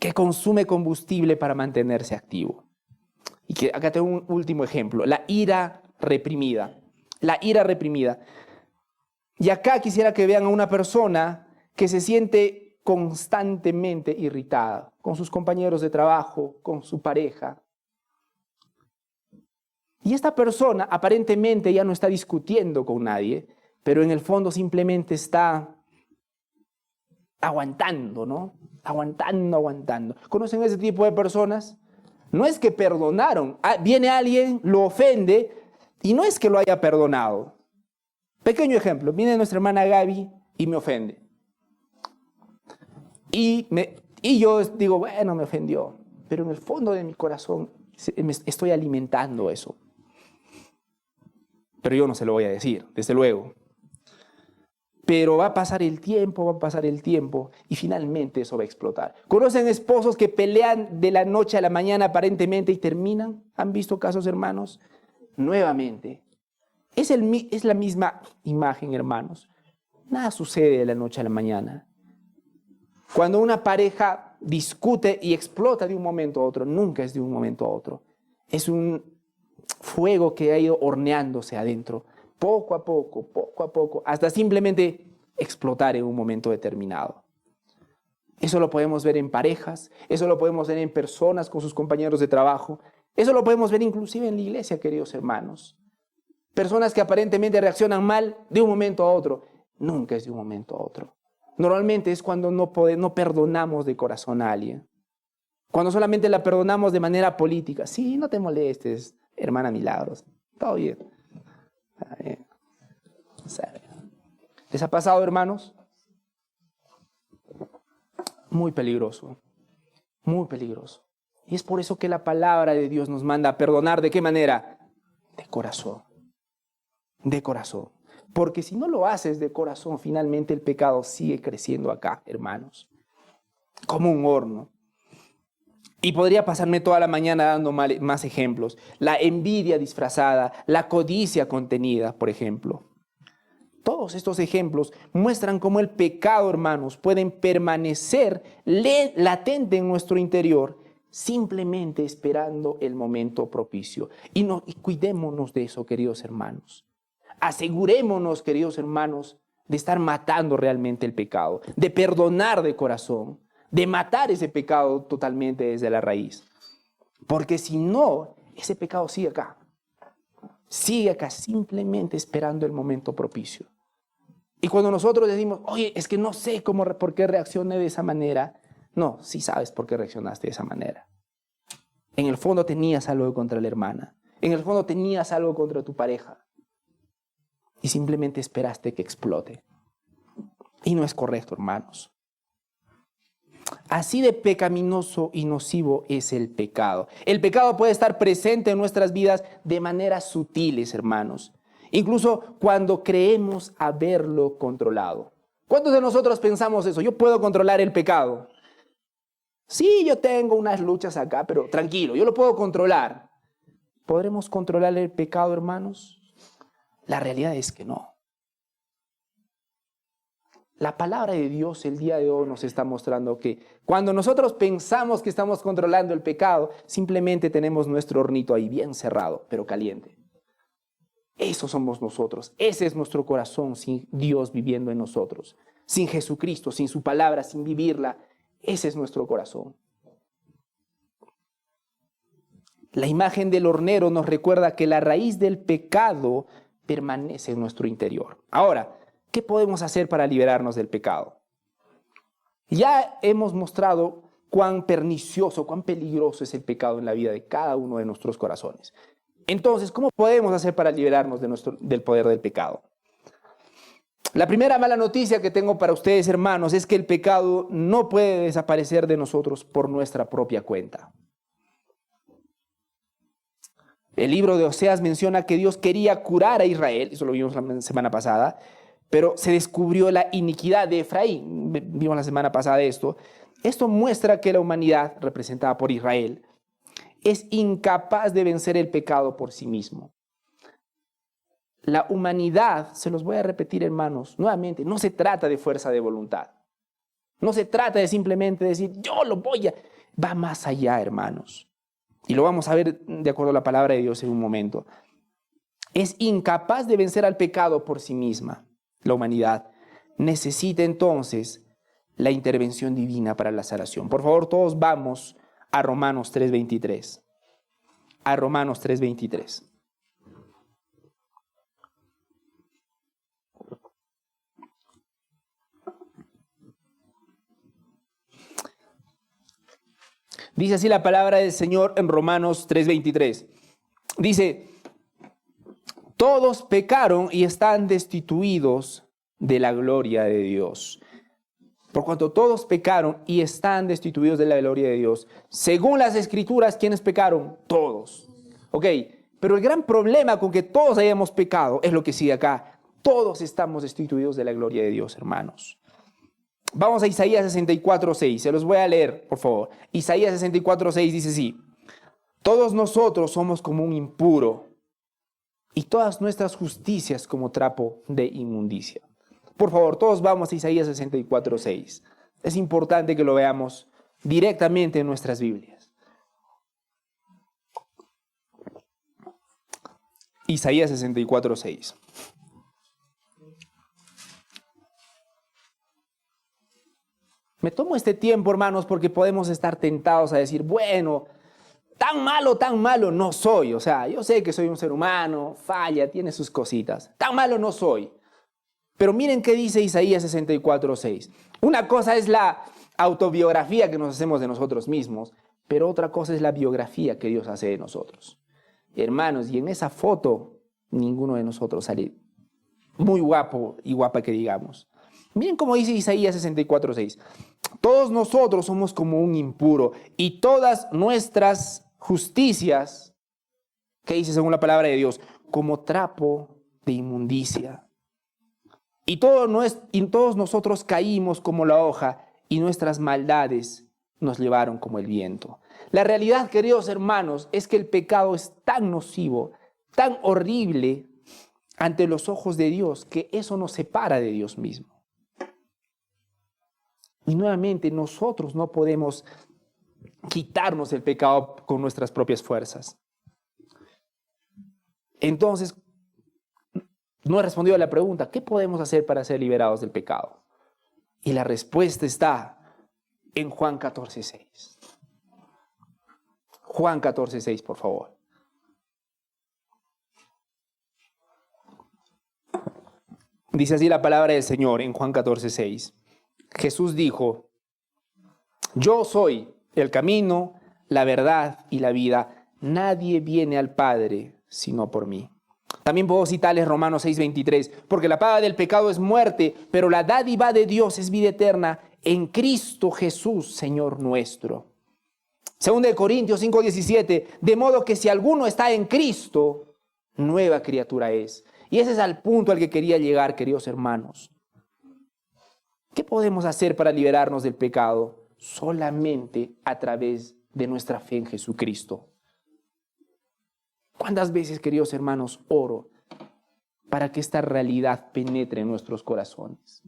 que consume combustible para mantenerse activo. Y que acá tengo un último ejemplo, la ira reprimida. La ira reprimida. Y acá quisiera que vean a una persona que se siente constantemente irritada con sus compañeros de trabajo, con su pareja. Y esta persona aparentemente ya no está discutiendo con nadie, pero en el fondo simplemente está aguantando, ¿no? Aguantando. ¿Conocen ese tipo de personas? No es que perdonaron. Viene alguien, lo ofende, y no es que lo haya perdonado. Pequeño ejemplo, viene nuestra hermana Gaby y me ofende. Y yo digo, bueno, me ofendió, pero en el fondo de mi corazón me estoy alimentando eso. Pero yo no se lo voy a decir, desde luego. Pero va a pasar el tiempo y finalmente eso va a explotar. ¿Conocen esposos que pelean de la noche a la mañana aparentemente y terminan? ¿Han visto casos, hermanos? Nuevamente. Es la misma imagen, hermanos. Nada sucede de la noche a la mañana. Cuando una pareja discute y explota de un momento a otro, nunca es de un momento a otro. Es un fuego que ha ido horneándose adentro, poco a poco, hasta simplemente explotar en un momento determinado. Eso lo podemos ver en parejas, eso lo podemos ver en personas con sus compañeros de trabajo, eso lo podemos ver inclusive en la iglesia, queridos hermanos. Personas que aparentemente reaccionan mal de un momento a otro, nunca es de un momento a otro. Normalmente es cuando no perdonamos de corazón a alguien. Cuando solamente la perdonamos de manera política. Sí, no te molestes, hermana Milagros. Todo bien. ¿Les ha pasado, hermanos? Muy peligroso. Muy peligroso. Y es por eso que la palabra de Dios nos manda a perdonar. ¿De qué manera? De corazón. De corazón. Porque si no lo haces de corazón, finalmente el pecado sigue creciendo acá, hermanos. Como un horno. Y podría pasarme toda la mañana dando más ejemplos. La envidia disfrazada, la codicia contenida, por ejemplo. Todos estos ejemplos muestran cómo el pecado, hermanos, pueden permanecer latente en nuestro interior, simplemente esperando el momento propicio. Y cuidémonos de eso, queridos hermanos. Asegurémonos, queridos hermanos, de estar matando realmente el pecado, de perdonar de corazón, de matar ese pecado totalmente desde la raíz. Porque si no, ese pecado sigue acá simplemente esperando el momento propicio. Y cuando nosotros decimos, oye, es que no sé por qué reaccioné de esa manera. No, sí sabes por qué reaccionaste de esa manera. En el fondo tenías algo contra la hermana. En el fondo tenías algo contra tu pareja. Y simplemente esperaste que explote. Y no es correcto, hermanos. Así de pecaminoso y nocivo es el pecado. El pecado puede estar presente en nuestras vidas de maneras sutiles, hermanos. Incluso cuando creemos haberlo controlado. ¿Cuántos de nosotros pensamos eso? Yo puedo controlar el pecado. Sí, yo tengo unas luchas acá, pero tranquilo, yo lo puedo controlar. ¿Podremos controlar el pecado, hermanos? La realidad es que no. La palabra de Dios el día de hoy nos está mostrando que cuando nosotros pensamos que estamos controlando el pecado, simplemente tenemos nuestro hornito ahí bien cerrado, pero caliente. Eso somos nosotros. Ese es nuestro corazón sin Dios viviendo en nosotros. Sin Jesucristo, sin su palabra, sin vivirla. Ese es nuestro corazón. La imagen del hornero nos recuerda que la raíz del pecado permanece en nuestro interior. Ahora, ¿qué podemos hacer para liberarnos del pecado? Ya hemos mostrado cuán pernicioso, cuán peligroso es el pecado en la vida de cada uno de nuestros corazones. Entonces, ¿cómo podemos hacer para liberarnos del poder del pecado? La primera mala noticia que tengo para ustedes, hermanos, es que el pecado no puede desaparecer de nosotros por nuestra propia cuenta. El libro de Oseas menciona que Dios quería curar a Israel, eso lo vimos la semana pasada, pero se descubrió la iniquidad de Efraín. Vimos la semana pasada esto. Esto muestra que la humanidad, representada por Israel, es incapaz de vencer el pecado por sí mismo. La humanidad, se los voy a repetir, hermanos, nuevamente, no se trata de fuerza de voluntad. No se trata de simplemente decir, yo lo voy a... Va más allá, hermanos. Y lo vamos a ver de acuerdo a la palabra de Dios en un momento. Es incapaz de vencer al pecado por sí misma. La humanidad necesita entonces la intervención divina para la salvación. Por favor, todos vamos a Romanos 3:23. A Romanos 3:23. Dice así la palabra del Señor en Romanos 3:23. Dice, todos pecaron y están destituidos de la gloria de Dios. Por cuanto todos pecaron y están destituidos de la gloria de Dios. Según las Escrituras, ¿quiénes pecaron? Todos. Ok, pero el gran problema con que todos hayamos pecado es lo que sigue acá. Todos estamos destituidos de la gloria de Dios, hermanos. Vamos a Isaías 64:6. Se los voy a leer, por favor. Isaías 64:6 dice así. Todos nosotros somos como un impuro y todas nuestras justicias como trapo de inmundicia. Por favor, todos vamos a Isaías 64:6. Es importante que lo veamos directamente en nuestras Biblias. Isaías 64:6. Me tomo este tiempo, hermanos, porque podemos estar tentados a decir, bueno, tan malo no soy. O sea, yo sé que soy un ser humano, falla, tiene sus cositas. Tan malo no soy. Pero miren qué dice Isaías 64:6. Una cosa es la autobiografía que nos hacemos de nosotros mismos, pero otra cosa es la biografía que Dios hace de nosotros. Hermanos, y en esa foto, ninguno de nosotros sale muy guapo y guapa que digamos. Miren cómo dice Isaías 64:6. Todos nosotros somos como un impuro y todas nuestras justicias, ¿qué dice según la palabra de Dios? Como trapo de inmundicia. Y todos nosotros caímos como la hoja y nuestras maldades nos llevaron como el viento. La realidad, queridos hermanos, es que el pecado es tan nocivo, tan horrible ante los ojos de Dios, que eso nos separa de Dios mismo. Y nuevamente nosotros no podemos quitarnos el pecado con nuestras propias fuerzas. Entonces, no he respondido a la pregunta, ¿qué podemos hacer para ser liberados del pecado? Y la respuesta está en Juan 14:6. Juan 14:6, por favor. Dice así la palabra del Señor en Juan 14:6. Jesús dijo, yo soy el camino, la verdad y la vida. Nadie viene al Padre sino por mí. También puedo citarles Romanos 6:23, porque la paga del pecado es muerte, pero la dádiva de Dios es vida eterna en Cristo Jesús, Señor nuestro. Segunda de Corintios 5:17, de modo que si alguno está en Cristo, nueva criatura es. Y ese es el punto al que quería llegar, queridos hermanos. ¿Qué podemos hacer para liberarnos del pecado? Solamente a través de nuestra fe en Jesucristo. ¿Cuántas veces, queridos hermanos, oro para que esta realidad penetre en nuestros corazones?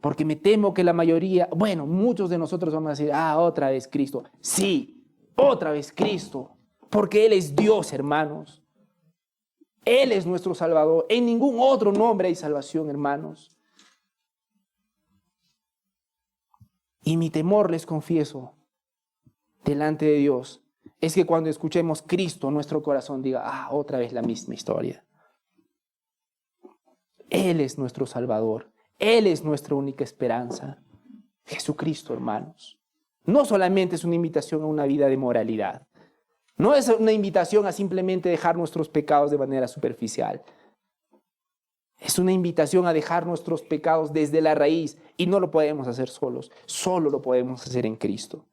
Porque me temo que la mayoría, muchos de nosotros vamos a decir, otra vez Cristo. Sí, otra vez Cristo, porque Él es Dios, hermanos. Él es nuestro Salvador. En ningún otro nombre hay salvación, hermanos. Y mi temor, les confieso, delante de Dios, es que cuando escuchemos Cristo, nuestro corazón diga, otra vez la misma historia. Él es nuestro Salvador. Él es nuestra única esperanza. Jesucristo, hermanos. No solamente es una invitación a una vida de moralidad. No es una invitación a simplemente dejar nuestros pecados de manera superficial. Es una invitación a dejar nuestros pecados desde la raíz y no lo podemos hacer solos. Solo lo podemos hacer en Cristo.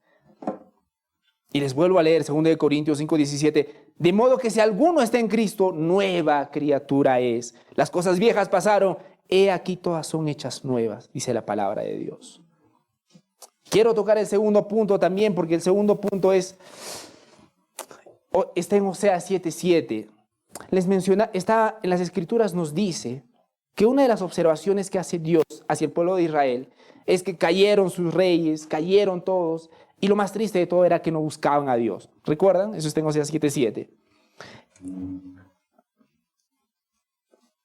Y les vuelvo a leer 2 Corintios 5:17. De modo que si alguno está en Cristo, nueva criatura es. Las cosas viejas pasaron, he aquí todas son hechas nuevas, dice la palabra de Dios. Quiero tocar el segundo punto también, porque el segundo punto está en Oseas 7:7. Les menciona, está en las Escrituras, nos dice que una de las observaciones que hace Dios hacia el pueblo de Israel es que cayeron sus reyes, cayeron todos, y lo más triste de todo era que no buscaban a Dios. ¿Recuerdan? Eso está en Oseas 7:7.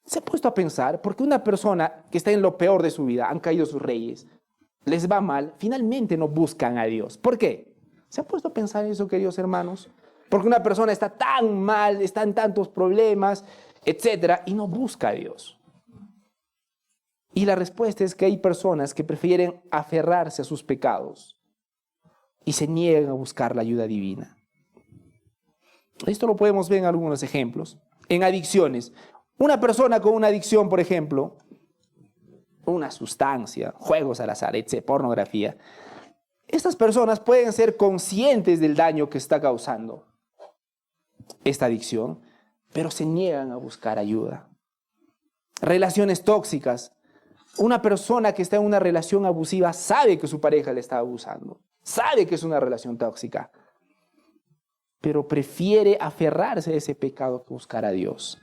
Se ha puesto a pensar, porque una persona que está en lo peor de su vida, han caído sus reyes, les va mal, finalmente no buscan a Dios. ¿Por qué? ¿Se ha puesto a pensar eso, queridos hermanos? Porque una persona está tan mal, está en tantos problemas, etcétera, y no busca a Dios. Y la respuesta es que hay personas que prefieren aferrarse a sus pecados y se niegan a buscar la ayuda divina. Esto lo podemos ver en algunos ejemplos. En adicciones. Una persona con una adicción, por ejemplo, una sustancia, juegos al azar, etc., pornografía, estas personas pueden ser conscientes del daño que está causando esta adicción, pero se niegan a buscar ayuda. Relaciones tóxicas. Una persona que está en una relación abusiva sabe que su pareja le está abusando, sabe que es una relación tóxica, pero prefiere aferrarse a ese pecado que buscar a Dios.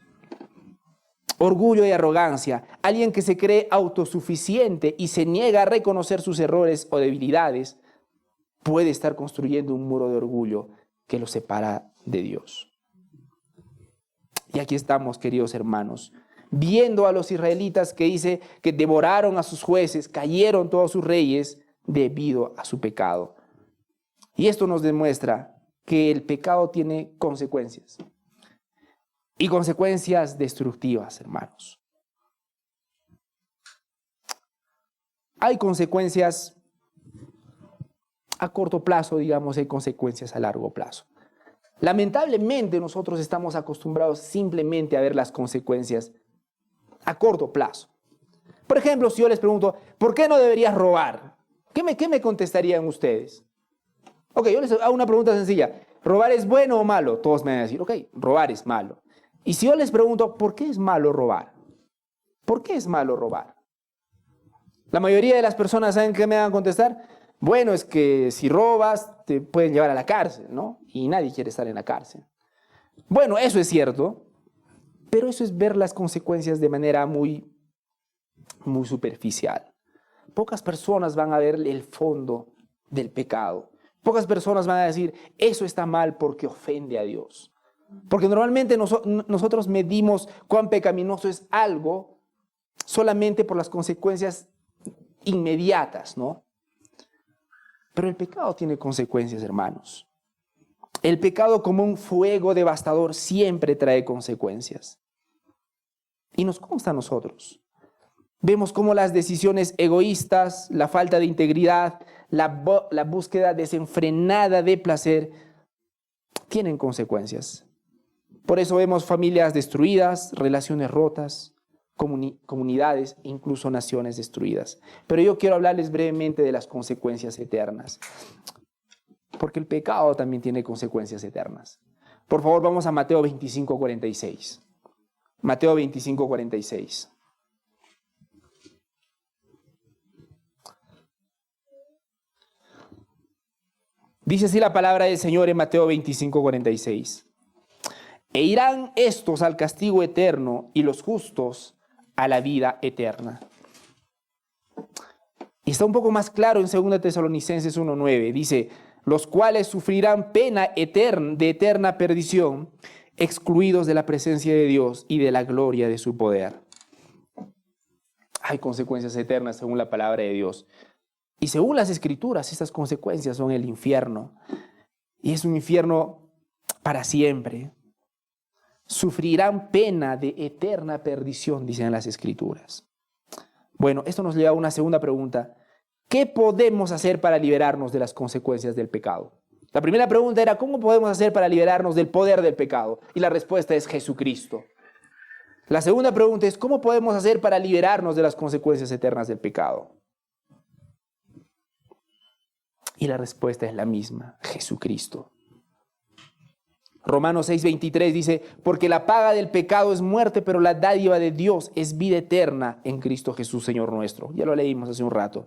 Orgullo y arrogancia. Alguien que se cree autosuficiente y se niega a reconocer sus errores o debilidades puede estar construyendo un muro de orgullo que lo separa de Dios. Y aquí estamos, queridos hermanos, viendo a los israelitas que dice que devoraron a sus jueces, cayeron todos sus reyes debido a su pecado. Y esto nos demuestra que el pecado tiene consecuencias. Y consecuencias destructivas, hermanos. Hay consecuencias a corto plazo, digamos, hay consecuencias a largo plazo. Lamentablemente nosotros estamos acostumbrados simplemente a ver las consecuencias a corto plazo. Por ejemplo, si yo les pregunto, ¿por qué no deberías robar? ¿Qué me contestarían ustedes? Ok, yo les hago una pregunta sencilla. ¿Robar es bueno o malo? Todos me van a decir, ok, robar es malo. Y si yo les pregunto, ¿por qué es malo robar? ¿Por qué es malo robar? La mayoría de las personas saben qué me van a contestar. Bueno, es que si robas te pueden llevar a la cárcel, ¿no? Y nadie quiere estar en la cárcel. Bueno, eso es cierto, pero eso es ver las consecuencias de manera muy superficial. Pocas personas van a ver el fondo del pecado. Pocas personas van a decir, eso está mal porque ofende a Dios. Porque normalmente nosotros medimos cuán pecaminoso es algo solamente por las consecuencias inmediatas, ¿no? Pero el pecado tiene consecuencias, hermanos. El pecado, como un fuego devastador, siempre trae consecuencias. Y nos consta a nosotros. Vemos cómo las decisiones egoístas, la falta de integridad, la búsqueda desenfrenada de placer tienen consecuencias. Por eso vemos familias destruidas, relaciones rotas, comunidades, incluso naciones destruidas. Pero yo quiero hablarles brevemente de las consecuencias eternas, porque el pecado también tiene consecuencias eternas. Por favor, vamos a Mateo 25:46. Mateo 25:46. Dice así la palabra del Señor en Mateo 25:46. E irán estos al castigo eterno y los justos a la vida eterna. Y está un poco más claro en 2 Tesalonicenses 1:9. Dice, los cuales sufrirán pena de eterna perdición, excluidos de la presencia de Dios y de la gloria de su poder. Hay consecuencias eternas según la palabra de Dios. Y según las Escrituras, estas consecuencias son el infierno. Y es un infierno para siempre. Sufrirán pena de eterna perdición, dicen las Escrituras. Bueno, esto nos lleva a una segunda pregunta. ¿Qué podemos hacer para liberarnos de las consecuencias del pecado? La primera pregunta era, ¿cómo podemos hacer para liberarnos del poder del pecado? Y la respuesta es Jesucristo. La segunda pregunta es, ¿cómo podemos hacer para liberarnos de las consecuencias eternas del pecado? Y la respuesta es la misma, Jesucristo. Romanos 6:23 dice, porque la paga del pecado es muerte, pero la dádiva de Dios es vida eterna en Cristo Jesús, Señor nuestro. Ya lo leímos hace un rato.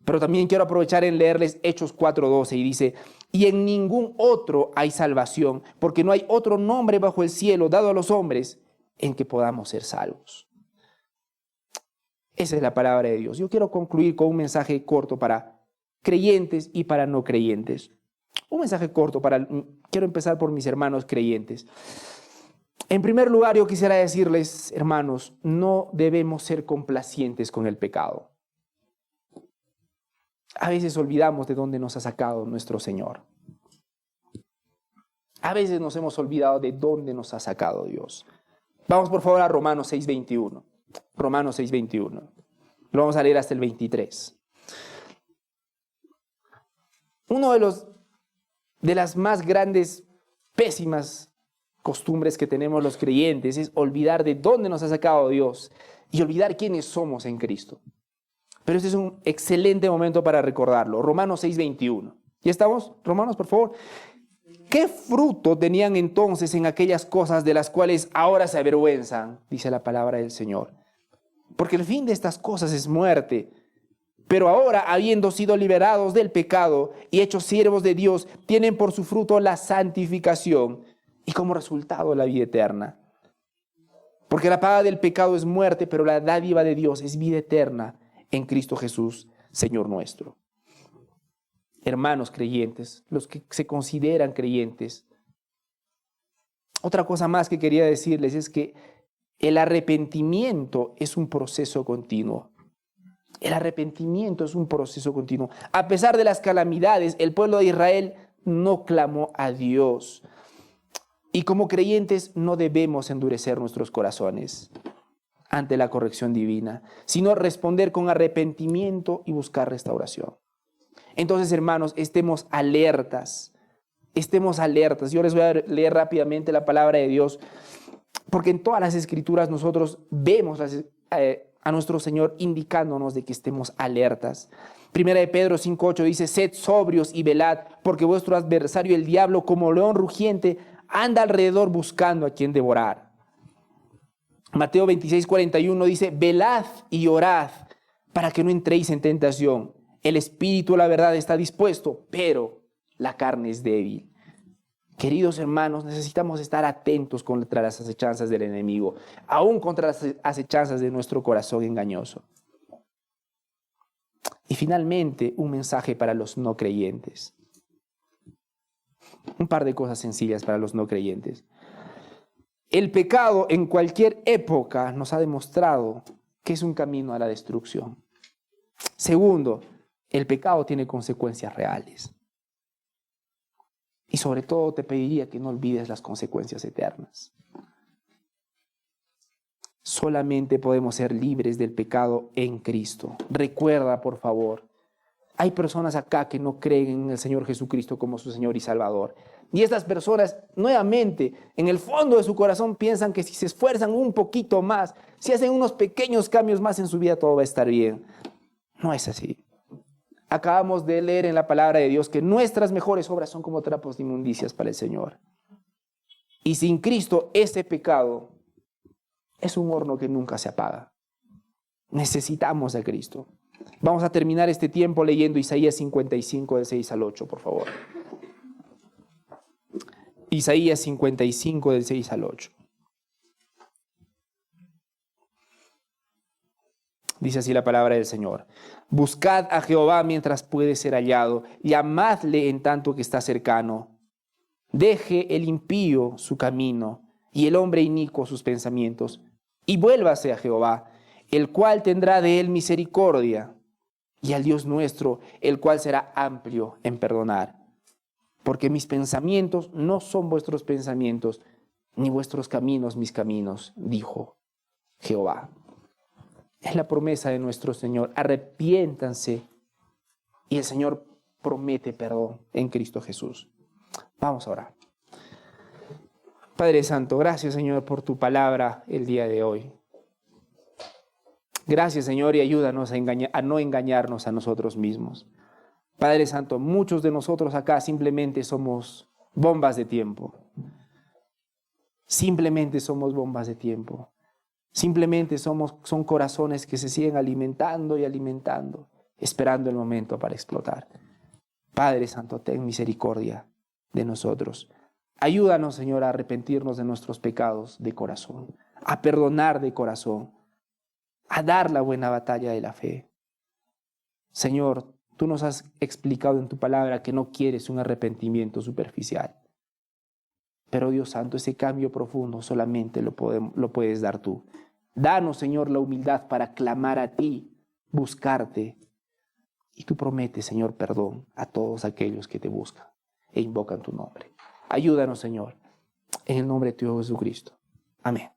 Pero también quiero aprovechar en leerles Hechos 4:12 y dice, y en ningún otro hay salvación, porque no hay otro nombre bajo el cielo dado a los hombres en que podamos ser salvos. Esa es la palabra de Dios. Yo quiero concluir con un mensaje corto para creyentes y para no creyentes. Un mensaje corto quiero empezar por mis hermanos creyentes. En primer lugar, yo quisiera decirles, hermanos, no debemos ser complacientes con el pecado. A veces olvidamos de dónde nos ha sacado nuestro Señor. A veces nos hemos olvidado de dónde nos ha sacado Dios. Vamos por favor a Romanos 6:21. Romanos 6:21. Lo vamos a leer hasta el 23. Uno de las más grandes, pésimas costumbres que tenemos los creyentes es olvidar de dónde nos ha sacado Dios y olvidar quiénes somos en Cristo. Pero este es un excelente momento para recordarlo. Romanos 6:21. ¿Ya estamos? Romanos, por favor. ¿Qué fruto tenían entonces en aquellas cosas de las cuales ahora se avergüenzan? Dice la palabra del Señor. Porque el fin de estas cosas es muerte. Pero ahora, habiendo sido liberados del pecado y hechos siervos de Dios, tienen por su fruto la santificación y como resultado la vida eterna. Porque la paga del pecado es muerte, pero la dádiva de Dios es vida eterna en Cristo Jesús, Señor nuestro. Hermanos creyentes, los que se consideran creyentes, otra cosa más que quería decirles es que el arrepentimiento es un proceso continuo. El arrepentimiento es un proceso continuo. A pesar de las calamidades, el pueblo de Israel no clamó a Dios. Y como creyentes no debemos endurecer nuestros corazones ante la corrección divina, sino responder con arrepentimiento y buscar restauración. Entonces, hermanos, estemos alertas. Estemos alertas. Yo les voy a leer rápidamente la palabra de Dios, porque en todas las Escrituras nosotros vemos a nuestro Señor indicándonos de que estemos alertas. Primera de Pedro 5:8 dice: sed sobrios y velad, porque vuestro adversario el diablo, como león rugiente, anda alrededor buscando a quien devorar. Mateo 26:41 dice: velad y orad para que no entréis en tentación. El espíritu, la verdad, está dispuesto, pero la carne es débil. Queridos hermanos, necesitamos estar atentos contra las acechanzas del enemigo, aún contra las acechanzas de nuestro corazón engañoso. Y finalmente, un mensaje para los no creyentes. Un par de cosas sencillas para los no creyentes. El pecado en cualquier época nos ha demostrado que es un camino a la destrucción. Segundo, el pecado tiene consecuencias reales. Y sobre todo te pediría que no olvides las consecuencias eternas. Solamente podemos ser libres del pecado en Cristo. Recuerda, por favor, hay personas acá que no creen en el Señor Jesucristo como su Señor y Salvador. Y estas personas, nuevamente, en el fondo de su corazón piensan que si se esfuerzan un poquito más, si hacen unos pequeños cambios más en su vida, todo va a estar bien. No es así. Acabamos de leer en la palabra de Dios que nuestras mejores obras son como trapos de inmundicias para el Señor. Y sin Cristo, ese pecado es un horno que nunca se apaga. Necesitamos a Cristo. Vamos a terminar este tiempo leyendo Isaías 55, del 6 al 8, por favor. Isaías 55, del 6 al 8. Dice así la palabra del Señor: buscad a Jehová mientras puede ser hallado, llamadle en tanto que está cercano. Deje el impío su camino y el hombre inicuo sus pensamientos, y vuélvase a Jehová, el cual tendrá de él misericordia, y al Dios nuestro, el cual será amplio en perdonar. Porque mis pensamientos no son vuestros pensamientos, ni vuestros caminos mis caminos, dijo Jehová. Es la promesa de nuestro Señor. Arrepiéntanse y el Señor promete perdón en Cristo Jesús. Vamos a orar. Padre Santo, gracias, Señor, por tu palabra el día de hoy. Gracias, Señor, y ayúdanos a no engañarnos a nosotros mismos. Padre Santo, muchos de nosotros acá simplemente somos bombas de tiempo. Simplemente somos bombas de tiempo. Simplemente son corazones que se siguen alimentando y alimentando, esperando el momento para explotar. Padre Santo, ten misericordia de nosotros. Ayúdanos, Señor, a arrepentirnos de nuestros pecados de corazón, a perdonar de corazón, a dar la buena batalla de la fe. Señor, tú nos has explicado en tu palabra que no quieres un arrepentimiento superficial. Pero Dios Santo, ese cambio profundo solamente lo puedes dar tú. Danos, Señor, la humildad para clamar a ti, buscarte. Y tú prometes, Señor, perdón a todos aquellos que te buscan e invocan tu nombre. Ayúdanos, Señor, en el nombre de tu Hijo Jesucristo. Amén.